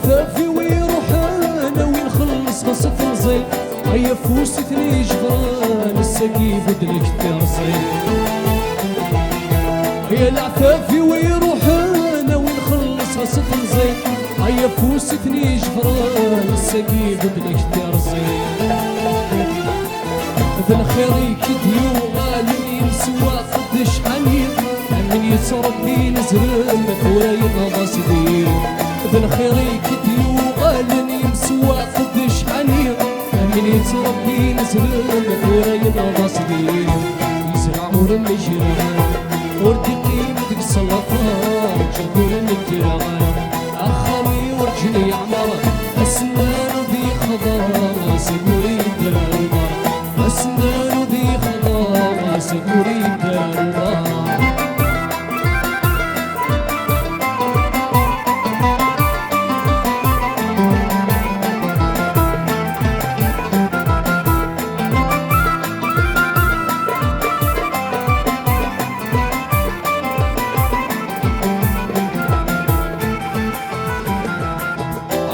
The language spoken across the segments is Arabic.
عفافي ويروح انا وين خلص غصف نزيد هيا فوستني جبران السقيف ودلك ترصيد هيا العفافي ويروح انا وين خلص غصف نزيد هيا فوستني جبران السقيف ودلك ترصيد ذا الخير يكدي وغالي نسوا قدش حنين من يتربي نزرم ثورة يبغى صديق ذا الخير يكدي وغالي نسوا قدش حنين من يتربي نزرم ثورة يبغى صديق يزرع ورم الجيران وردي قيمتك السلطان جبور الجيران أخوي ورجلي عمر أسنان ذي خضار سكوري الدربار أسنان ذي خضار سكوري الدربار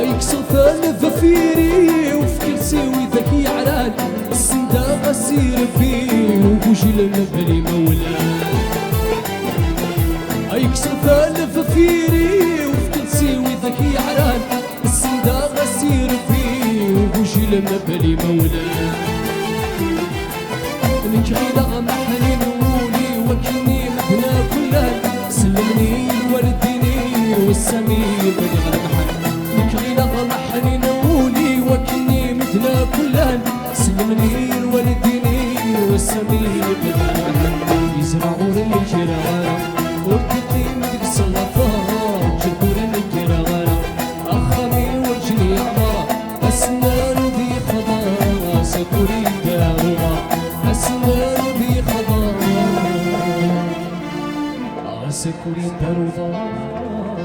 يكسر ثالث فيري وفكرسي وذكي علان السندا غسير فيه وبوجي للبلي مولان يكسر ثالث فيري وفكرسي وذكي علان السندا غسير فيه وبوجي للبلي مولان نجري محني نولي وكني مهنا كلان سلمني والديني والسمير بني غرمحن محني نولي وكني مثل كلان سلمني والديني والسمير بدنا يزرعوا الجيران وردتي مدك السلطات جبور الجيران أخمي ورجلي عمر أسنان ذي خضار سكوري دارما أسنان ذي خضار سكوري دارما